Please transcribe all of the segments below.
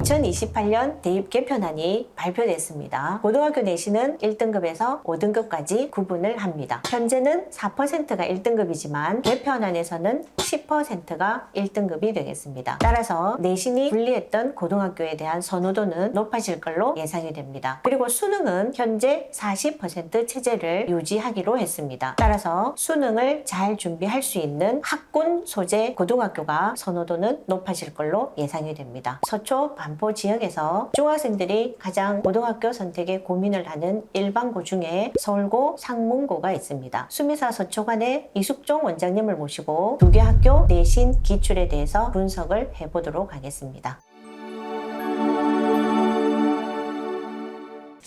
2028년 대입 개편안이 발표됐습니다. 고등학교 내신은 1등급에서 5등급까지 구분을 합니다. 현재는 4%가 1등급이지만 개편안에서는 10%가 1등급이 되겠습니다. 따라서 내신이 불리했던 고등학교에 대한 선호도는 높아질 걸로 예상이 됩니다. 그리고 수능은 현재 40% 체제를 유지하기로 했습니다. 따라서 수능을 잘 준비할 수 있는 학군 소재 고등학교가 선호도는 높아질 걸로 예상이 됩니다. 서초, 반포 지역에서 중학생들이 가장 고등학교 선택에 고민을 하는 일반고 중에 서울고, 상문고가 있습니다. 수미사 서초관의 이숙종 원장님을 모시고 두 개 학교 내신 기출에 대해서 분석을 해보도록 하겠습니다.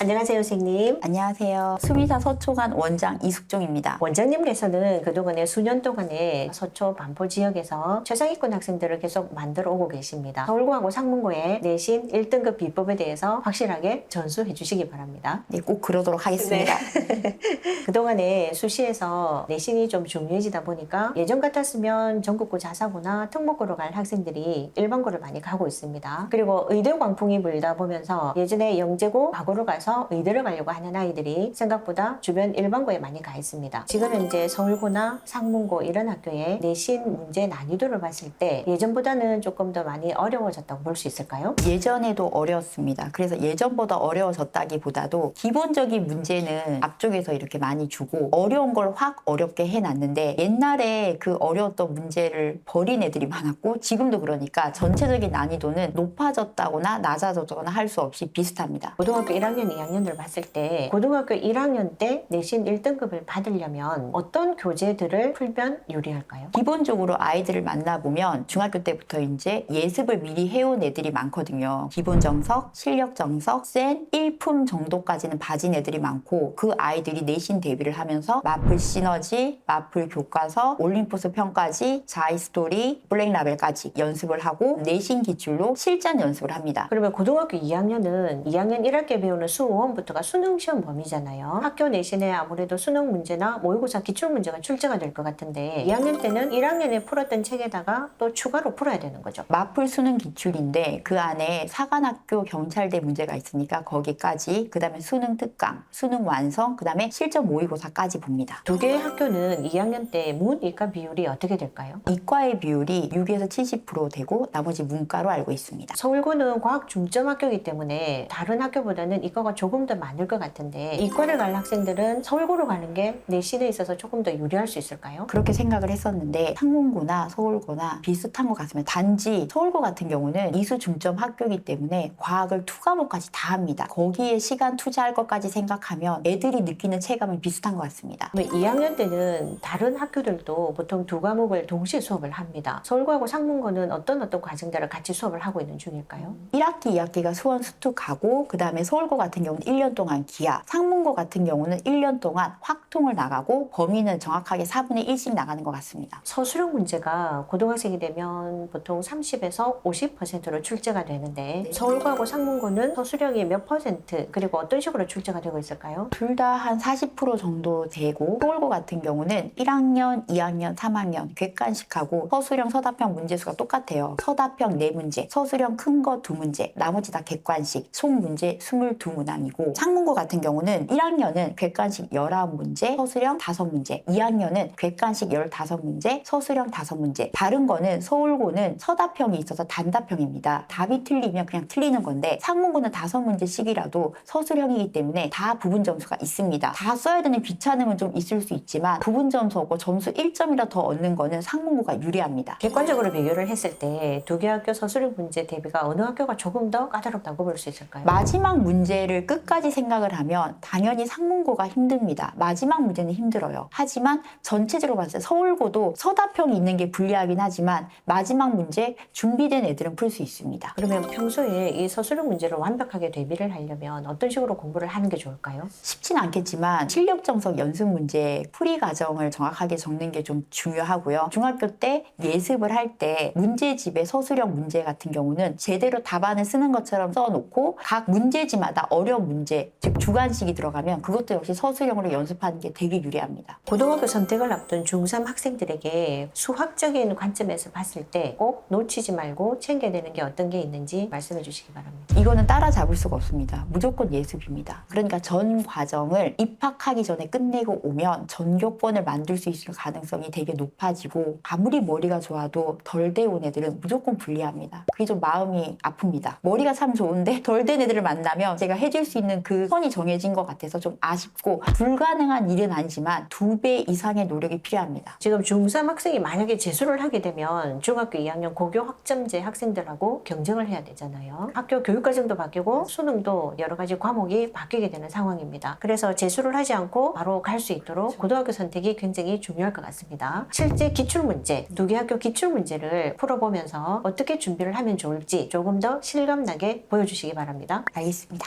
안녕하세요, 선생님. 안녕하세요. 수미사 서초관 원장 이숙종입니다. 원장님께서는 그동안에 수년 동안에 서초, 반포 지역에서 최상위권 학생들을 계속 만들어 오고 계십니다. 서울고하고 상문고의 내신 1등급 비법에 대해서 확실하게 전수해 주시기 바랍니다. 네, 꼭 그러도록 하겠습니다. 네. 그동안에 수시에서 내신이 좀 중요해지다 보니까 예전 같았으면 전국고 자사고나 특목고로 갈 학생들이 일반고를 많이 가고 있습니다. 그리고 의대 광풍이 불다 보면서 예전에 영재고, 과고로 가서 의대를 가려고 하는 아이들이 생각보다 주변 일반고에 많이 가 있습니다. 지금 현재 서울고나 상문고 이런 학교의 내신 문제 난이도를 봤을 때 예전보다는 조금 더 많이 어려워졌다고 볼 수 있을까요? 예전에도 어려웠습니다. 그래서 예전보다 어려워졌다기보다도 기본적인 문제는 앞쪽에서 이렇게 많이 주고 어려운 걸 확 어렵게 해놨는데 옛날에 그 어려웠던 문제를 버린 애들이 많았고 지금도 그러니까 전체적인 난이도는 높아졌다거나 낮아졌다거나 할 수 없이 비슷합니다. 고등학교 1학년, 2학년들 봤을 때 고등학교 1학년 때 내신 1등급을 받으려면 어떤 교재들을 풀면 유리할까요? 기본적으로 아이들을 만나보면 중학교 때부터 이제 예습을 미리 해온 애들이 많거든요. 기본 정석, 실력 정석, 센, 1품 정도까지는 봐진 애들이 많고 그 아이들이 내신 대비를 하면서 마플 시너지, 마플 교과서, 올림포스 평가지, 자이스토리, 블랙라벨까지 연습을 하고 내신 기출로 실전 연습을 합니다. 그러면 고등학교 2학년은 2학년 1학기에 배우는 수 5원부터가 수능 시험 범위잖아요. 학교 내신에 아무래도 수능 문제나 모의고사 기출 문제가 출제가 될 것 같은데 2학년 때는 1학년에 풀었던 책에다가 또 추가로 풀어야 되는 거죠. 마플 수능 기출인데 그 안에 사관학교 경찰대 문제가 있으니까 거기까지, 그 다음에 수능 특강, 수능 완성, 그 다음에 실전 모의고사까지 봅니다. 두 개의 학교는 2학년 때 문, 이과 비율이 어떻게 될까요? 이과의 비율이 6에서 70% 되고 나머지 문과로 알고 있습니다. 서울고는 과학 중점 학교이기 때문에 다른 학교보다는 이과가 조금 더 많을 것 같은데 이과를 갈 학생들은 서울고로 가는 게 내신에 있어서 조금 더 유리할 수 있을까요? 그렇게 생각을 했었는데 상문고나 서울고나 비슷한 것 같으면 단지 서울고 같은 경우는 이수 중점 학교이기 때문에 과학을 2과목까지 다 합니다. 거기에 시간 투자할 것까지 생각하면 애들이 느끼는 체감은 비슷한 것 같습니다. 2학년 때는 다른 학교들도 보통 2과목을 동시에 수업을 합니다. 서울고하고 상문고는 어떤 과정들을 같이 수업을 하고 있는 중일까요? 1학기, 2학기가 수원 수특 가고 그 다음에 서울고 같은 경우는 1년 동안 기하, 상문고 같은 경우는 1년 동안 확통을 나가고 범위는 정확하게 4분의 1씩 나가는 것 같습니다. 서술형 문제가 고등학생이 되면 보통 30에서 50%로 출제가 되는데 서울고하고 상문고는 서술형이 몇 %, 그리고 어떤 식으로 출제가 되고 있을까요? 둘 다 한 40% 정도 되고 서울고 같은 경우는 1학년, 2학년, 3학년 객관식하고 서술형, 서답형 문제수가 똑같아요. 서답형 4문제, 서술형 큰 거 2문제, 나머지 다 객관식, 총 문제 22문항이고 상문고 같은 경우는 1학년은 객관식 19문제, 서술형 5문제, 2학년은 객관식 15문제, 서술형 5문제. 다른 거는 서울고는 서답형이 있어서 단답형입니다. 답이 틀리면 그냥 틀리는 건데 상문고는 5문제씩이라도 서술형이기 때문에 다 부분 점수가 있습니다. 다 써야 되는 귀찮음은 좀 있을 수 있지만 부분 점수하고 점수 1점이라 더 얻는 거는 상문고가 유리합니다. 객관적으로 비교를 했을 때 두 개 학교 서술형 문제 대비가 어느 학교가 조금 더 까다롭다고 볼 수 있을까요? 마지막 문제를 끝까지 생각을 하면 당연히 상문고가 힘듭니다. 마지막 문제는 힘들어요. 하지만 전체적으로 봤을 때 서울고도 서답형이 있는 게 불리하긴 하지만 마지막 문제 준비된 애들은 풀 수 있습니다. 그러면 평소에 이 서술형 문제를 완벽하게 대비를 하려면 어떤 식으로 공부를 하는 게 좋을까요? 쉽진 않겠지만 실력 정석 연습 문제 풀이 과정을 정확하게 적는 게 좀 중요하고요. 중학교 때 예습을 할 때 문제집의 서술형 문제 같은 경우는 제대로 답안을 쓰는 것처럼 써놓고 각 문제지마다 어려운 어려운 문제, 즉 주관식이 들어가면 그것도 역시 서술형으로 연습하는 게 되게 유리합니다. 고등학교 선택을 앞둔 중3 학생들에게 수학적인 관점에서 봤을 때 꼭 놓치지 말고 챙겨야 되는 게 어떤 게 있는지 말씀해 주시기 바랍니다. 이거는 따라잡을 수가 없습니다. 무조건 예습입니다. 그러니까 전 과정을 입학하기 전에 끝내고 오면 전교권을 만들 수 있을 가능성이 되게 높아지고 아무리 머리가 좋아도 덜 배운 애들은 무조건 불리합니다. 그게 좀 마음이 아픕니다. 머리가 참 좋은데 덜 된 애들을 만나면 제가 해줄 수 있는 그 선이 정해진 것 같아서 좀 아쉽고 불가능한 일은 아니지만 2배 이상의 노력이 필요합니다. 지금 중3 학생이 만약에 재수를 하게 되면 중학교 2학년 고교 학점제 학생들하고 경쟁을 해야 되잖아요. 학교 교육과정도 바뀌고 수능도 여러 가지 과목이 바뀌게 되는 상황입니다. 그래서 재수를 하지 않고 바로 갈 수 있도록 고등학교 선택이 굉장히 중요할 것 같습니다. 실제 기출문제, 두 개 학교 기출문제를 풀어보면서 어떻게 준비를 하면 좋을지 조금 더 실감나게 보여주시기 바랍니다. 알겠습니다.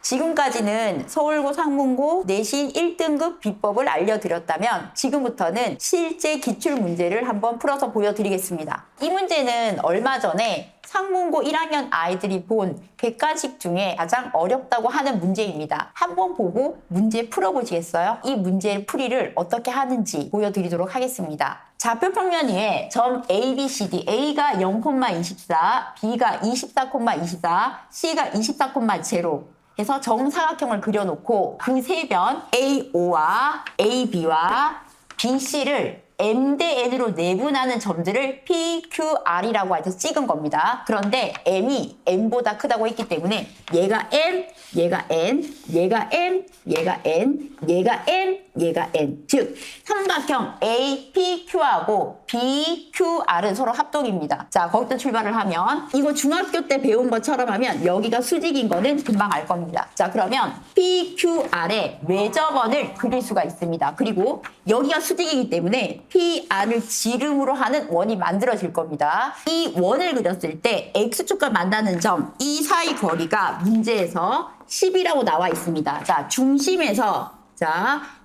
지금까지는 서울고 상문고 내신 1등급 비법을 알려드렸다면 지금부터는 실제 기출문제를 한번 풀어서 보여드리겠습니다. 이 문제는 얼마 전에 상문고 1학년 아이들이 본 객관식 중에 가장 어렵다고 하는 문제입니다. 한번 보고 문제 풀어보시겠어요? 이 문제의 풀이를 어떻게 하는지 보여드리도록 하겠습니다. 좌표 평면 위에 점 A, B, C, D, A가 0,24, B가 24,24, C가 24,0 해서 정사각형을 그려놓고 그 세 변 AO와 AB와 BC를 M 대 N으로 내분하는 점들을 P, Q, R이라고 해서 찍은 겁니다. 그런데 M이 N보다 크다고 했기 때문에 얘가 N, 얘가 N, 얘가 N, 얘가 N, 얘가 N, 얘가 N. 즉 삼각형 A, P, Q하고 B, Q, R은 서로 합동입니다. 자, 거기서 출발을 하면 이거 중학교 때 배운 것처럼 하면 여기가 수직인 거는 금방 알 겁니다. 자, 그러면 P, Q, R의 외접원을 그릴 수가 있습니다. 그리고 여기가 수직이기 때문에 PR을 지름으로 하는 원이 만들어질 겁니다. 이 원을 그렸을 때 X축과 만나는 점, 이 사이 거리가 문제에서 10이라고 나와 있습니다. 자, 중심에서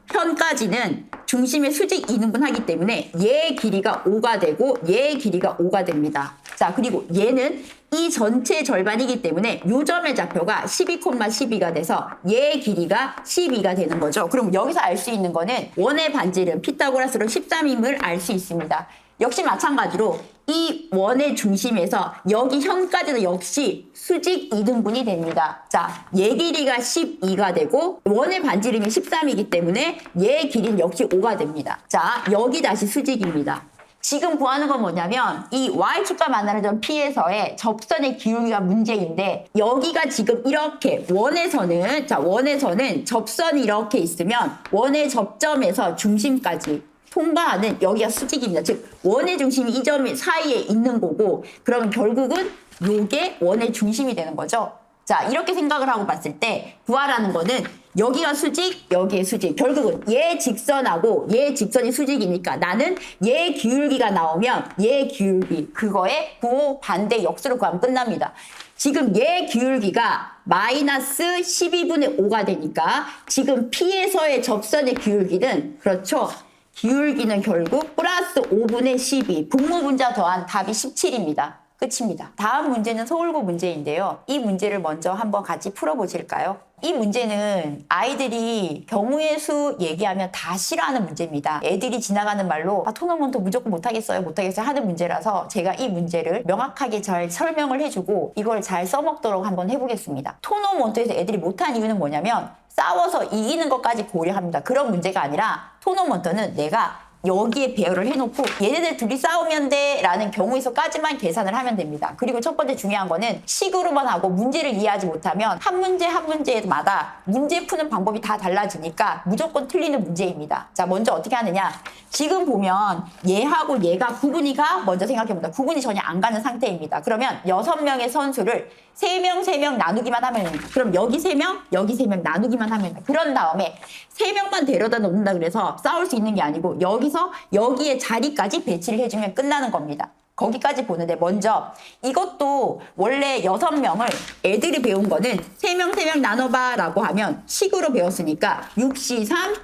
편까지는 중심의 수직 2등분하기 때문에 얘 길이가 5가 되고 얘 길이가 5가 됩니다. 자, 그리고 얘는 이 전체 절반이기 때문에 요 점의 좌표가 12,12가 돼서 얘 길이가 12가 되는 거죠. 그럼 여기서 알 수 있는 거는 원의 반지름 피타고라스로 13임을 알 수 있습니다. 역시 마찬가지로 이 원의 중심에서 여기 현까지도 역시 수직 2등분이 됩니다. 자, 얘 길이가 12가 되고 원의 반지름이 13이기 때문에 얘 길이는 역시 5가 됩니다. 자, 여기 다시 수직입니다. 지금 구하는 건 뭐냐면 이 Y축과 만나는 점 P에서의 접선의 기울기가 문제인데 여기가 지금 이렇게 원에서는 접선이 이렇게 있으면 원의 접점에서 중심까지 통과하는 여기가 수직입니다. 즉 원의 중심이 이 점 사이에 있는 거고 그러면 결국은 요게 원의 중심이 되는 거죠. 자, 이렇게 생각을 하고 봤을 때 구하라는 거는 여기가 수직, 여기에 수직. 결국은 얘 직선하고 얘 직선이 수직이니까 나는 얘 기울기가 나오면 얘 기울기 그거에 부호 반대 역수로 구하면 끝납니다. 지금 얘 기울기가 마이너스 12분의 5가 되니까 지금 P에서의 접선의 기울기는 그렇죠. 기울기는 결국 플러스 5분의 12 분모분자 더한 답이 17입니다. 끝입니다. 다음 문제는 서울고 문제인데요. 이 문제를 먼저 한번 같이 풀어보실까요? 이 문제는 아이들이 경우의 수 얘기하면 다 싫어하는 문제입니다. 애들이 지나가는 말로 토너먼트 무조건 못하겠어요 하는 문제라서 제가 이 문제를 명확하게 잘 설명을 해주고 이걸 잘 써먹도록 한번 해보겠습니다. 토너먼트에서 애들이 못한 이유는 뭐냐면 싸워서 이기는 것까지 고려합니다. 그런 문제가 아니라 토너먼트는 내가 여기에 배열을 해놓고 얘네들 둘이 싸우면 돼 라는 경우에서까지만 계산을 하면 됩니다. 그리고 첫 번째 중요한 거는 식으로만 하고 문제를 이해하지 못하면 한 문제마다 문제 푸는 방법이 다 달라지니까 무조건 틀리는 문제입니다. 자, 먼저 어떻게 하느냐. 지금 보면 얘하고 얘가 구분이 가? 먼저 생각해봅니다. 구분이 전혀 안 가는 상태입니다. 그러면 6명의 선수를 3명 나누기만 하면 됩니다. 그럼 여기 3명, 여기 3명 나누기만 하면 됩니다. 그런 다음에 3명만 데려다 놓는다 그래서 싸울 수 있는 게 아니고 여기서 여기에 자리까지 배치를 해주면 끝나는 겁니다. 거기까지 보는데 먼저 이것도 원래 6명을 애들이 배운 거는 3명 나눠봐 라고 하면 식으로 배웠으니까 6C3,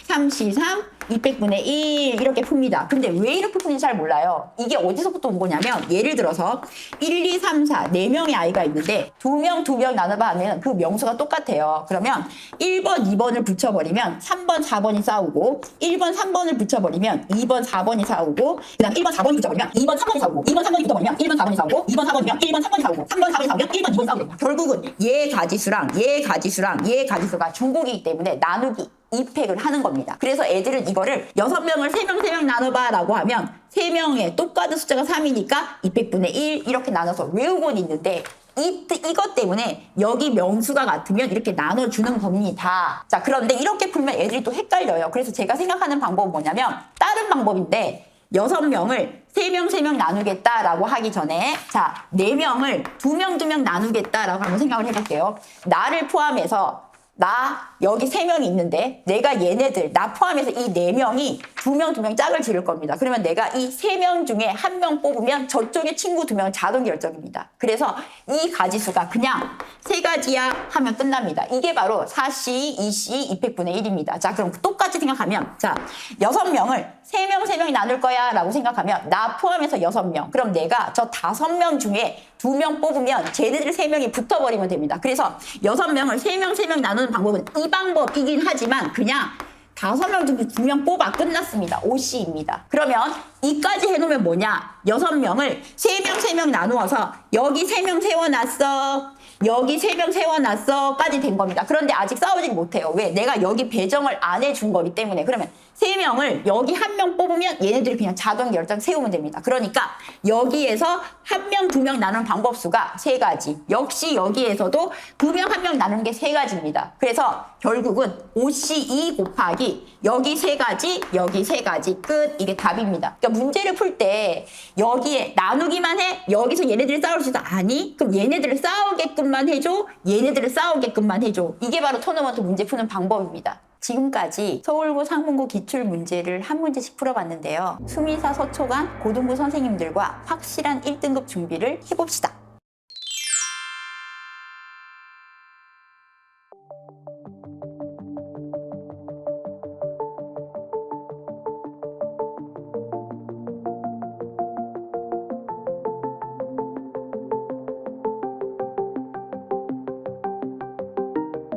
3C3, 200분의 1 이렇게 풉니다. 근데 왜 이렇게 푸는지 잘 몰라요. 이게 어디서부터 온 거냐면 예를 들어서 1, 2, 3, 4 4명의 아이가 있는데 2명 나눠봐 하면 그 명수가 똑같아요. 그러면 1번, 2번을 붙여버리면 3번, 4번이 싸우고 1번, 3번을 붙여버리면 2번, 4번이 싸우고 그 다음 1번, 4번이 붙여버리면 2번, 3번이 싸우고 2번, 3번이 붙어버리면 1번, 4번이 싸우고 2번, 4번이면 1번, 3번이 싸우고 3번, 4번이 싸우면 1번, 2번이 싸우고 결국은 얘 가지수랑 얘 가지수랑 얘 가지수가 중복이기 때문에 나누기 2팩을 하는 겁니다. 그래서 애들은 이거를 6명을 3명 나눠봐 라고 하면 3명에 똑같은 숫자가 3이니까 200분의 1 이렇게 나눠서 외우곤 있는데 이것 때문에 여기 명수가 같으면 이렇게 나눠주는 겁니다. 자, 그런데 이렇게 풀면 애들이 또 헷갈려요. 그래서 제가 생각하는 방법은 뭐냐면 다른 방법인데 6명을 3명 나누겠다라고 하기 전에 자, 4명을 2명 나누겠다라고 한번 생각을 해볼게요. 나를 포함해서 나 여기 3명이 있는데 내가 얘네들 나 포함해서 이 4명이 2명 짝을 지을 겁니다. 그러면 내가 이 3명 중에 1명 뽑으면 저쪽에 친구 2명은 자동 결정입니다. 그래서 이 가지수가 그냥 3가지야 하면 끝납니다. 이게 바로 4C, 2C, 200분의 1입니다. 자, 그럼 똑같이 생각하면 자 6명을 3명이 나눌 거야 라고 생각하면 나 포함해서 6명. 그럼 내가 저 5명 중에 2명 뽑으면 쟤네들 3명이 붙어버리면 됩니다. 그래서 6명을 3명 나누는 방법은 이 방법이긴 하지만 그냥 5명 중에 2명 뽑아 끝났습니다. OC입니다. 그러면 이까지 해놓으면 뭐냐? 6명을 3명 나누어서 여기 3명 세워놨어. 여기 3명 세워놨어. 까지 된 겁니다. 그런데 아직 싸우질 못해요. 왜? 내가 여기 배정을 안 해준 거기 때문에. 그러면 3명을 여기 1명 뽑으면 얘네들이 그냥 자동 결정 세우면 됩니다. 그러니까 여기에서 1명, 2명 나누는 방법수가 3가지. 역시 여기에서도 2명, 1명 나누는 게 3가지입니다. 그래서 결국은 OC2 곱하기 여기 3가지, 여기 3가지 끝. 이게 답입니다. 그러니까 문제를 풀 때 여기에 나누기만 해? 여기서 얘네들이 싸울 수 있어? 아니? 그럼 얘네들을 싸우게끔만 해줘? 얘네들을 싸우게끔만 해줘? 이게 바로 토너먼트 문제 푸는 방법입니다. 지금까지 서울고 상문고 기출 문제를 한 문제씩 풀어봤는데요. 수미사 서초관 고등부 선생님들과 확실한 1등급 준비를 해봅시다.